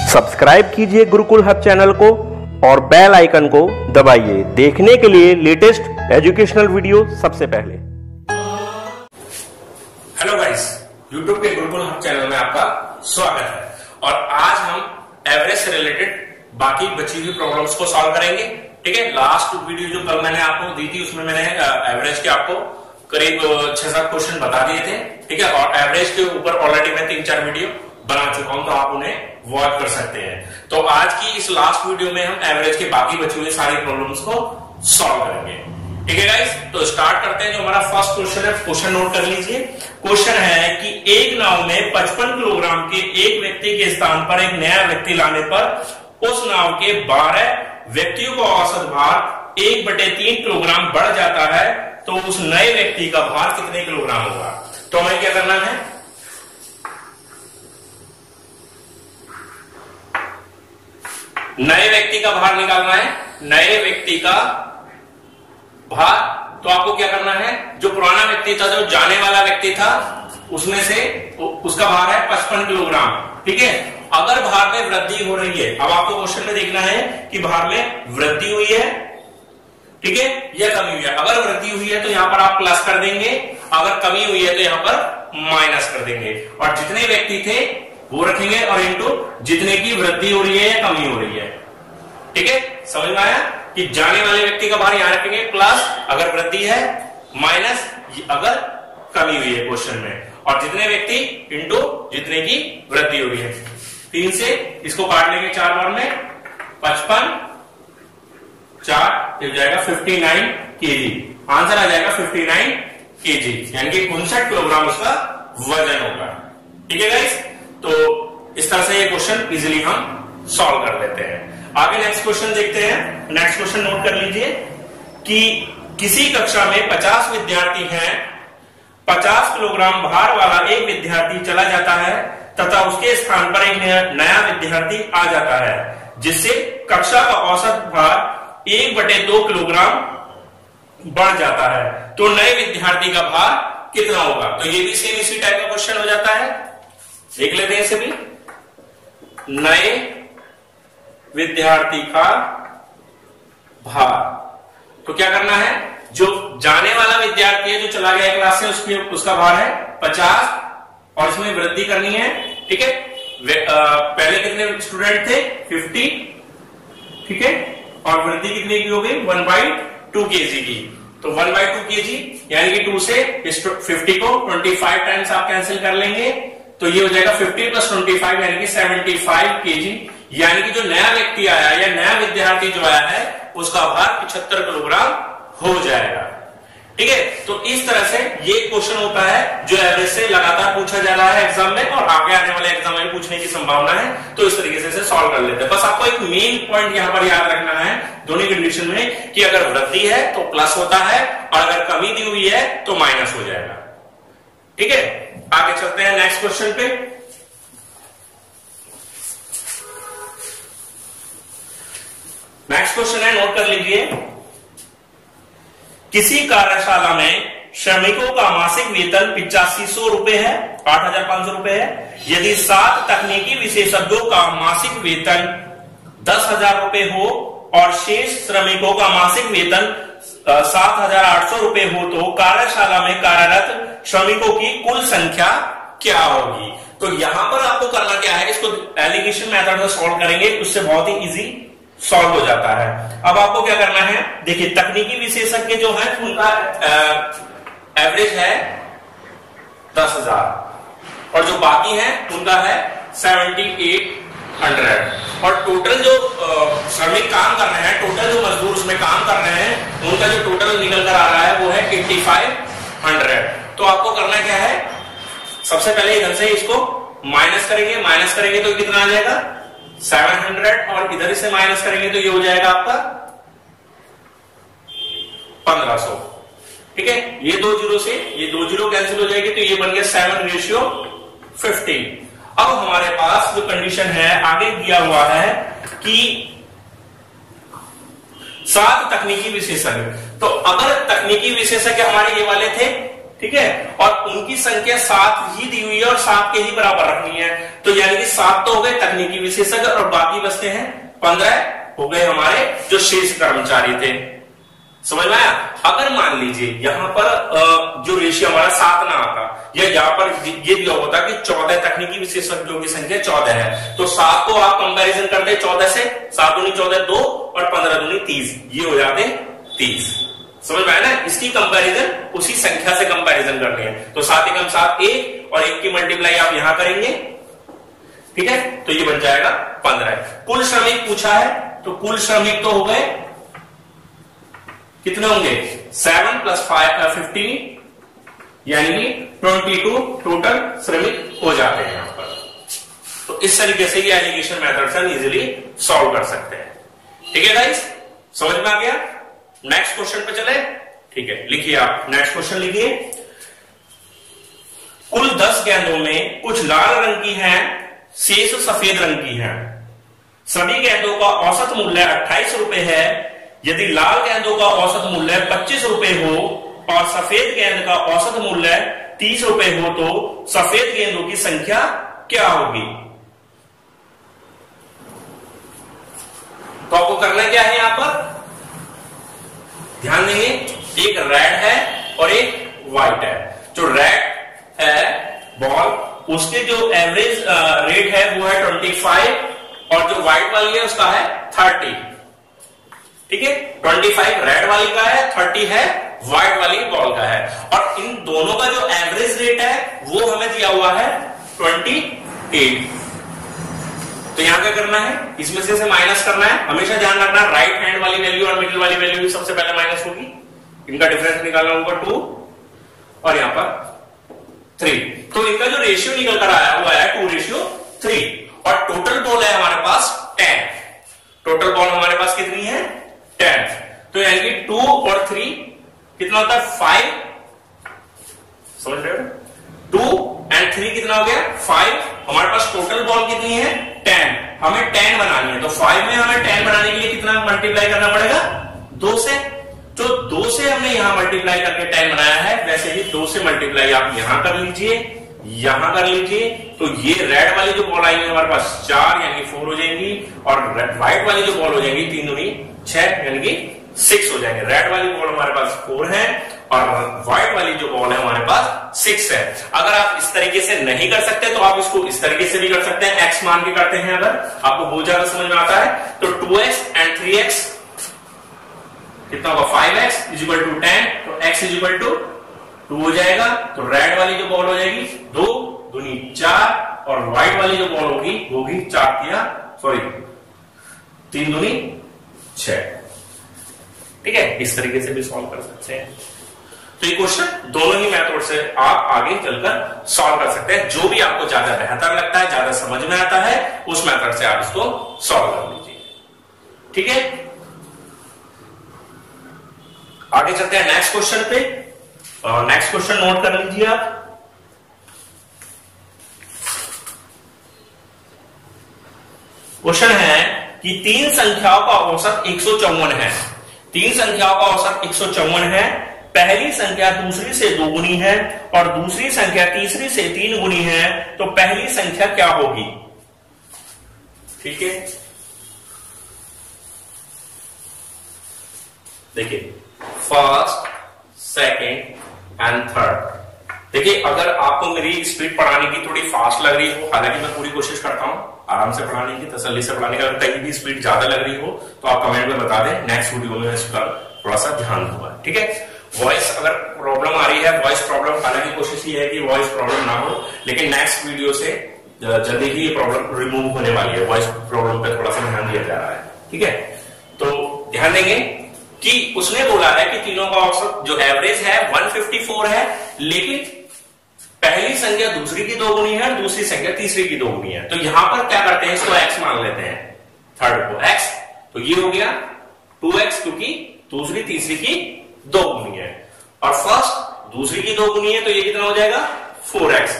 Subscribe कीजिए Gurukul hub channel को और बेल आइकन को दबाइए देखने के लिए लेटेस्ट एजुकेशनल वीडियो सबसे पहले। हेलो गाइस, यूट्यूब के गुरुकुल हब चैनल में आपका स्वागत है। और आज हम एवरेज से रिलेटेड बाकी बची हुई प्रॉब्लम्स को सॉल्व करेंगे। ठीक है, लास्ट वीडियो जो कल मैंने आपको दी थी उसमें मैंने एवरेज के आपको करीब 6-7 क्वेश्चन बता दिए थे। ठीक है, और एवरेज के ऊपर ऑलरेडी मैं 3-4 वीडियो बना चुका हूं, तो आप उन्हें वॉच कर सकते हैं। तो आज की इस लास्ट वीडियो में हम एवरेज के बाकी बचे हुए सारी प्रॉब्लम्स को सॉल्व करेंगे। ठीक है गाइस, तो स्टार्ट करते हैं। जो हमारा फर्स्ट क्वेश्चन है, क्वेश्चन नोट कर लीजिए। क्वेश्चन है कि एक नाव में 55 किलोग्राम के एक व्यक्ति के स्थान पर एक नया व्यक्ति लाने पर उस नाव के 12 व्यक्तियों का औसत भार 1/3 किलोग्राम बढ़ जाता है, तो उस नए व्यक्ति का भार कितने किलोग्राम होगा? तो हमें क्या करना है, नए व्यक्ति का भार निकालना है। नए व्यक्ति का भार, तो आपको क्या करना है, जो पुराना व्यक्ति था, जो जाने वाला व्यक्ति था, उसमें से उसका भार है 55 किलोग्राम। ठीक है, अगर भार में वृद्धि हो रही है, अब आपको क्वेश्चन में देखना है कि भार में वृद्धि हुई है, ठीक है, या कमी हुई है। अगर वृद्धि हुई है तो यहां पर आप प्लस कर देंगे, अगर कमी हुई है तो यहां पर माइनस कर देंगे, और जितने व्यक्ति थे वो रखेंगे और इनटू जितने की वृद्धि हो रही है या कमी हो रही है। ठीक है, समझ में आया कि जाने वाले व्यक्ति का भार यहां रखेंगे प्लस अगर वृद्धि है, माइनस अगर कमी हुई है क्वेश्चन में, और जितने व्यक्ति इनटू जितने की वृद्धि हुई है। 3 से इसको काट लेंगे 4 बार में, 55 4 जाएगा 59 केजी। आंसर आ जाएगा 59 केजी, यानी कि 59 किलोग्राम उसका वजन होगा। ठीक है गाइस, तो इस तरह से ये क्वेश्चन इजीली हम सॉल्व कर लेते हैं। आगे नेक्स्ट क्वेश्चन देखते हैं। नेक्स्ट क्वेश्चन नोट कर लीजिए कि किसी कक्षा में 50 विद्यार्थी हैं, 50 किलोग्राम भार वाला एक विद्यार्थी चला जाता है तथा उसके स्थान पर एक नया विद्यार्थी आ जाता है, जिससे कक्षा का औसत भार 1/2 किलोग्राम बढ़ जाता है, तो नए विद्यार्थी का भार कितना होगा? तो ये भी सेम इसी टाइप का क्वेश्चन हो जाता है। देख लेते हैं इसे भी। नए विद्यार्थी का भार, तो क्या करना है, जो जाने वाला विद्यार्थी है, जो चला गया क्लास से, उसका भार है 50 और इसमें वृद्धि करनी है। ठीक है, पहले कितने स्टूडेंट थे? 50। ठीक है, और वृद्धि कितने की हो गई? 1/2 केजी की। तो 1/2 केजी यानी कि 2 से 50 को 25 टाइम्स आप कैंसिल कर लेंगे, तो ये हो जाएगा 50 + 25 यानी कि 75 केजी। यानी कि जो नया व्यक्ति आया या नया विद्यार्थी जो आया है उसका भार 75 किलोग्राम हो जाएगा। ठीक है, तो इस तरह से ये क्वेश्चन होता है जो एवरेज से लगातार पूछा जा रहा है एग्जाम में, और आगे आने वाले एग्जाम में पूछने की संभावना है। तो इस तरीके से सॉल्व कर लेते हैं। बस आपको एक मेन पॉइंट यहां पर याद रखना है दोनों कंडीशन में, कि अगर वृद्धि है तो प्लस होता है, और अगर कमी दी हुई है तो माइनस हो जाएगा। ठीक है, आगे चलते हैं नेक्स्ट क्वेश्चन पे। नेक्स्ट क्वेश्चन है, नोट कर लीजिए। किसी कार्यशाला में श्रमिकों का मासिक वेतन 8500 रुपए है, 8500 रुपए है। यदि 7 तकनीकी विशेषज्ञों का मासिक वेतन 10,000 रुपए हो और शेष श्रमिकों का मासिक वेतन 7,800 रुपए हो, तो कार्यशाला में कार्यरत श्रमिकों की कुल संख्या क्या होगी? तो यहां पर आपको करना क्या है, इसको एलिगेशन मेथड से सॉल्व करेंगे, उससे बहुत ही इजी सॉल्व हो जाता है। अब आपको क्या करना है, देखिए तकनीकी विशेषज्ञ जो है उनका एवरेज है 10,000 और जो बाकी है उनका है 7,800, और टोटल जो श्रमिक काम कर रहे हैं, टोटल जो मजदूर उसमें काम कर रहे हैं, उनका जो टोटल निकल कर आ रहा है वो है 8,500। तो आपको करना क्या है, सबसे पहले इधर से इसको माइनस करेंगे, माइनस करेंगे तो कितना आ जाएगा 700, और इधर से माइनस करेंगे तो ये हो जाएगा आपका 1500। ठीक है, ये 2 जीरो से ये 2 जीरो कैंसिल हो जाएगी, तो ये बन गया 7:15। अब हमारे पास जो कंडीशन है आगे दिया हुआ है कि 7 तकनीकी विशेषज्ञ, तो अगर तकनीकी विशेषज्ञ हमारे ये वाले थे ठीक है, और उनकी संख्या 7 ही दी हुई है और 7 के ही बराबर रखनी है। तो यानी कि 7 तो हो गए तकनीकी विशेषज्ञ और बाकी बचते हैं 15 हो गए हमारे जो शेष कर्मचारी थे। समझ में आया? अगर मान लीजिए यहां पर जो रेशियो हमारा 7 ना आता, या यहाँ पर ये दिया होता कि 14 तकनीकी विशेषज्ञों की संख्या 14 है, तो 7 को आप कंपैरिजन करते 14 से, 7 दूनी 14 2 और 15 दूनी 30, ये हो जाते 30। समझ में आया ना? इसकी कंपैरिजन उसी संख्या से कंपैरिजन करनी है। तो 7 एकम 7 1 और 1 की मल्टीप्लाई आप यहां करेंगे, ठीक है, तो ये बन जाएगा 15। कुल श्रमिक पूछा है, तो कुल श्रमिक तो हो गए कितने होंगे 7 + 5 15, यानी कि 22 टोटल श्रमिक हो जाते हैं यहां पर। तो इस तरीके से ये एलिगेशन मेथड से इजीली सॉल्व कर सकते हैं। ठीक है गाइस, समझ में आ गया? नेक्स्ट क्वेश्चन पे चले। ठीक है, लिखिए आप नेक्स्ट क्वेश्चन लिखिए। कुल 10 गेंदों में कुछ लाल रंग की हैं, शेष सफेद रंग की हैं। सभी गेंदों का औसत मूल्य 28 रुपए है। यदि लाल गेंदों का औसत मूल्य 25 रुपए हो और सफेद गेंद का औसत मूल्य 30 रुपए हो, तो सफेद गेंदों की संख्या क्या होगी? तो आपको करना क्या है यहां पर, ध्यान देंगे, एक रेड है और एक व्हाइट है। जो रेड है बॉल, उसके जो एवरेज रेट है वो है 25 और जो व्हाइट वाली है उसका है 30। ठीक है, 25 रेड वाली का है, 30 है व्हाइट वाली बॉल का है। और इन दोनों का जो एवरेज रेट है वो हमें दिया हुआ है 28। तो यहां क्या करना है, इसमें से माइनस करना है। हमेशा ध्यान रखना राइट हैंड वाली वैल्यू और मिडिल वाली वैल्यू भी सबसे पहले माइनस होगी। इनका डिफरेंस निकालना होगा 2 और यहां पर 3। तो इनका जो रेशियो निकल कर आया हुआ है 2:3 और टोटल बॉल है हमारे पास 10। टोटल बॉल हमारे पास कितनी है 10। तो यानी कि 2 और 3 कितना होता है 5। समझ रहे हो? 2 और 3 कितना हो गया 5। हमारे पास टोटल बॉल कितनी है 10। हमें 10 बनानी है, तो 5 में हमें 10 बनाने के लिए कितना मल्टीप्लाई करना पड़ेगा 2 से। तो 2 से हमने यहां मल्टीप्लाई करके 10 बनाया है, वैसे ही 2 से मल्टीप्लाई आप यहां कर लीजिए, यहां कर लीजिए। तो ये रेड वाली जो बॉल आएंगी हमारे पास 4 यानी 4 हो जाएंगी, और व्हाइट वाली जो बॉल हो जाएंगी 3 दूनी 6 यानी कि 6 हो जाएंगे। रेड वाली बॉल हमारे पास 4 है और व्हाइट वाली जो बॉल है हमारे पास 6 है। अगर आप इस तरीके से नहीं कर सकते तो आप इसको इस तरीके से भी कर सकते हैं, x मान के करते हैं। अगर आपको बहुत ज्यादा समझ में आता है तो 2x एंड 3x कितना होगा 5x = 10, तो x = 2 हो जाएगा। तो रेड वाली जो बॉल हो जाएगी 2 दूनी 4 और व्हाइट वाली जो बॉल होगी वो भी 3 दूनी 6। ठीक है, इस तरीके से भी सॉल्व कर सकते हैं। तो ये क्वेश्चन दोनों ही मेथड से आप आगे चलकर सॉल्व कर सकते हैं। जो भी आपको ज्यादा बेहतर लगता है, ज्यादा समझ में आता है, उस मेथड से आप इसको सॉल्व कर लीजिए। ठीक है, आगे चलते हैं नेक्स्ट क्वेश्चन पे। नेक्स्ट क्वेश्चन नोट कर लीजिए आप। क्वेश्चन है कि 3 संख्याओं का औसत 154 है। 3 संख्याओं का औसत 154 है। पहली संख्या दूसरी से 2 गुनी है और दूसरी संख्या तीसरी से 3 गुनी है, तो पहली संख्या क्या होगी? ठीक है, देखिए फर्स्ट, सेकंड एंड थर्ड। देखिए, अगर आपको मेरी स्पीड पढ़ाने की थोड़ी फास्ट लग रही हो, हालांकि मैं पूरी कोशिश करता हूं आराम से पढ़ाने की, तसल्ली से पढ़ाने की, अगर कहीं भी स्पीड ज्यादा लग रही हो तो आप कमेंट में बता दें, नेक्स्ट वीडियो में इसका थोड़ा सा ध्यान दूंगा। ठीक है, वॉइस अगर प्रॉब्लम आ रही है, वॉइस प्रॉब्लम, हालांकि कोशिश ये है कि वॉइस प्रॉब्लम ना हो, लेकिन नेक्स्ट वीडियो से जल्दी ही ये प्रॉब्लम रिमूव होने वाली है। वॉइस प्रॉब्लम पे थोड़ा सा ध्यान दिया जा रहा है। ठीक है, तो ध्यान देंगे कि उसने बोला है कि तीनों का औसत जो एवरेज है 154 है, लेकिन पहली संख्या दूसरी की 2 गुनी है, दूसरी संख्या तीसरी की 2 गुनी है। तो यहां पर क्या करते हैं, इसको x मान लेते हैं, थर्ड को x। तो ये हो गया 2x, क्योंकि दूसरी तीसरी की 2 गुनी है, और फर्स्ट दूसरी की 2 गुनी है, तो ये कितना हो जाएगा 4x,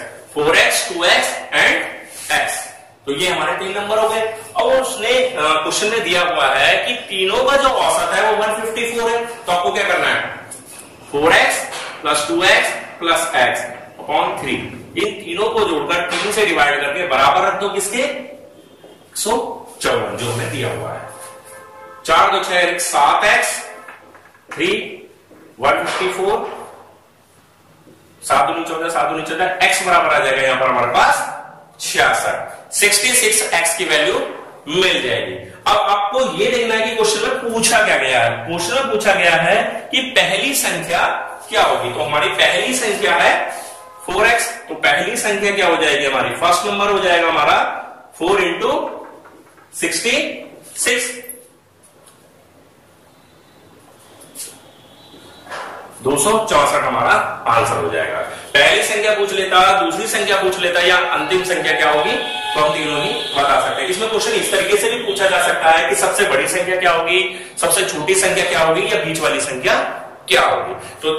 2x एंड x। तो ये हमारे 3 नंबर हो गए। और उसने क्वेश्चन में दिया हुआ है कि तीनों का जो औसत है वो 154 है। तो आपको क्या करना है, 4x + 2x plus x upon 3, इन तीनों को जोड़कर 3 से डिवाइड करके बराबर रख दो किसके, 154 जो हमें दिया हुआ है। 4 2 6 7x 3 154, 7 2 14 7 2 14, x बराबर आ जाएगा यहां पर हमारे पास 66 x की वैल्यू मिल जाएगी। अब आपको यह देखना है कि क्वेश्चन में पूछा क्या गया है। क्वेश्चन में पूछा गया है कि पहली संख्या क्या होगी। तो हमारी पहली संख्या है 4x, तो पहली संख्या क्या हो जाएगी हमारी, फर्स्ट नंबर हो जाएगा हमारा 4 इंटू 66, 264 हमारा आंसर हो जाएगा। पहली संख्या पूछ लेता, दूसरी संख्या पूछ लेता या अंतिम संख्या क्या होगी, तो हम तीनों ही बता सकते हैं। इसमें क्वेश्चन इस तरीके से भी पूछा जा सकता है कि सबसे बड़ी संख्या क्या होगी, सबसे छोटी संख्या क्या होगी या बीच वाली संख्या क्या होगी। तो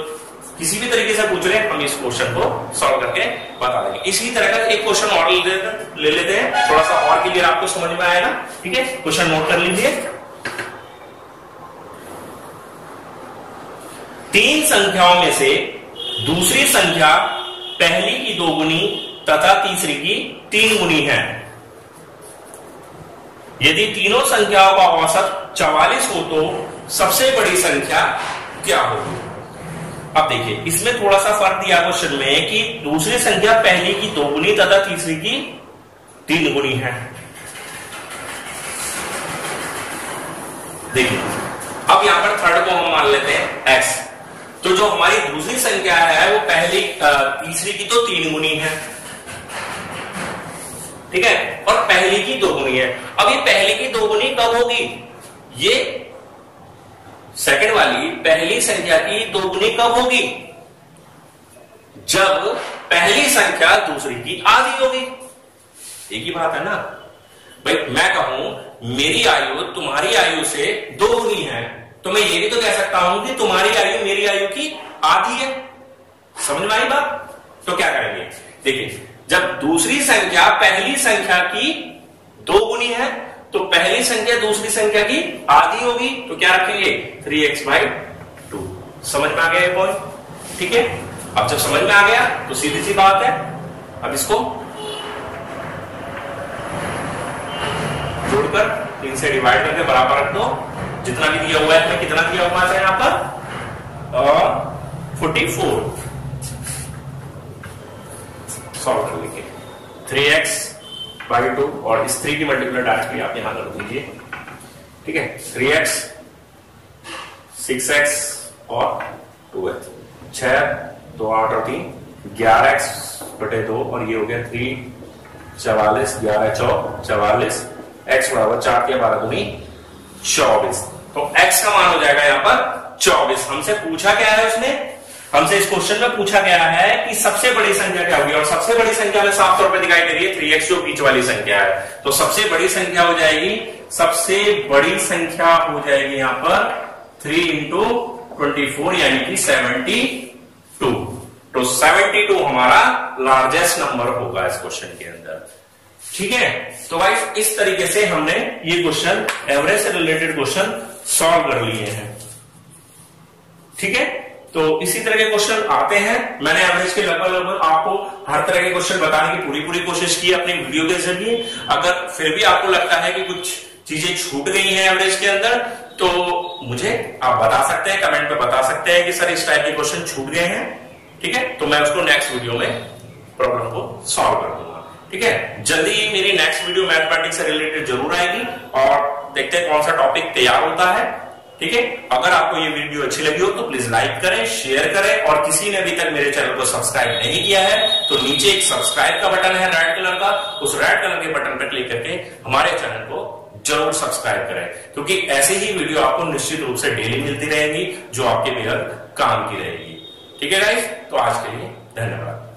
किसी भी तरीके से पूछ रहे हैं हम इस क्वेश्चन को सॉल्व करके बता देंगे। इसी तरह का एक क्वेश्चन और ले लेते हैं, थोड़ा सा और क्लियर आपको समझ में आएगा। ठीक है, क्वेश्चन नोट कर लीजिए। 3 संख्याओं में से दूसरी संख्या पहली की 2 गुनी तथा तीसरी की 3 गुनी है। यदि तीनों संख्याओं का औसत 44 हो तो सबसे बड़ी संख्या क्या होगी। अब देखिए इसमें थोड़ा सा फर्क दिया क्वेश्चन में कि दूसरी संख्या पहली की 2 गुनी तथा तीसरी की 3 गुनी है। देखिए अब यहां पर थर्ड को हम मान लेते हैं x, तो जो हमारी दूसरी संख्या है वो पहली तीसरी की तो 3 गुनी है, ठीक है, और पहली की 2 गुनी है। अब ये पहली की 2 गुनी कब होगी, ये सेकंड वाली पहली संख्या की 2 गुनी कब होगी, जब पहली संख्या दूसरी की आधी होगी। एक ही बात है ना भाई, मैं कहूं मेरी आयु तुम्हारी आयु से 2 गुनी है, तो मैं ये भी तो कह सकता हूं कि तुम्हारी आयु मेरी आयु की आधी है। समझ में आई बात। तो क्या करेंगे, देखिए जब दूसरी संख्या पहली संख्या की 2 गुनी है तो पहली संख्या दूसरी संख्या की आधी होगी, तो क्या रखेंगे 3x/2। समझ में आ गया ये पॉइंट, ठीक है। अब जब समझ में आ गया तो सीधी सी बात है, अब इसको जोड़कर 3 से डिवाइड करके बराबर रख दो। जितना भी दिया हुआ है इसमें कितना दिया हुआ है यहां पर 44 सॉल्व कर लेंगे। 3x/2 और इस 3 की मल्टीप्लाई डायरेक्टली आप यहां कर दीजिए, ठीक है। 3x 6x और 2x 6 2 8 और 3 11x/2 और ये हो गया 3 44 11 44 x बराबर 4 के 12 दूनी 24। तो x का मान हो जाएगा यहां पर 24। हमसे पूछा क्या है, उसने हमसे इस क्वेश्चन में पूछा गया है कि सबसे बड़ी संख्या क्या होगी, और सबसे बड़ी संख्या में साफ तौर पे दिखाई दे रही है 3x जो बीच वाली संख्या है। तो सबसे बड़ी संख्या हो जाएगी, सबसे बड़ी संख्या हो जाएगी यहां पर 3 इंटू 24 यानी कि 72। तो 72 हमारा लार्जेस्ट नंबर होगा इस क्वेश्चन के अंदर, ठीक है। तो भाई इस तरीके से हमने ये क्वेश्चन एवरेज से रिलेटेड क्वेश्चन सॉल्व कर लिए हैं, ठीक है। तो इसी तरह के क्वेश्चन आते हैं। मैंने एवरेज के लगभग आपको हर तरह के क्वेश्चन बताने की पूरी कोशिश की अपनी वीडियो के जरिए। अगर फिर भी आपको लगता है कि कुछ चीजें छूट गई हैं एवरेज के अंदर, तो मुझे आप बता सकते हैं, कमेंट में बता सकते हैं कि सर इस टाइप के क्वेश्चन छूट गए हैं, ठीक है। तो मैं उसको नेक्स्ट वीडियो में प्रॉब्लम को सॉल्व कर दूंगा, ठीक है। जल्दी ही मेरी नेक्स्ट वीडियो मैथमेटिक्स से रिलेटेड जरूर आएगी और देखते हैं कौन सा टॉपिक तैयार होता है, ठीक है। अगर आपको ये वीडियो अच्छी लगी हो तो प्लीज लाइक करें, शेयर करें, और किसी ने अभी तक मेरे चैनल को सब्सक्राइब नहीं किया है तो नीचे एक सब्सक्राइब का बटन है रेड कलर का, उस रेड कलर के बटन पर क्लिक करके हमारे चैनल को जरूर सब्सक्राइब करें, क्योंकि ऐसे ही वीडियो आपको निश्चित रूप से डेली मिलती रहेंगी जो आपके बेहद काम की रहेगी, ठीक है गाइस। तो आज के लिए धन्यवाद।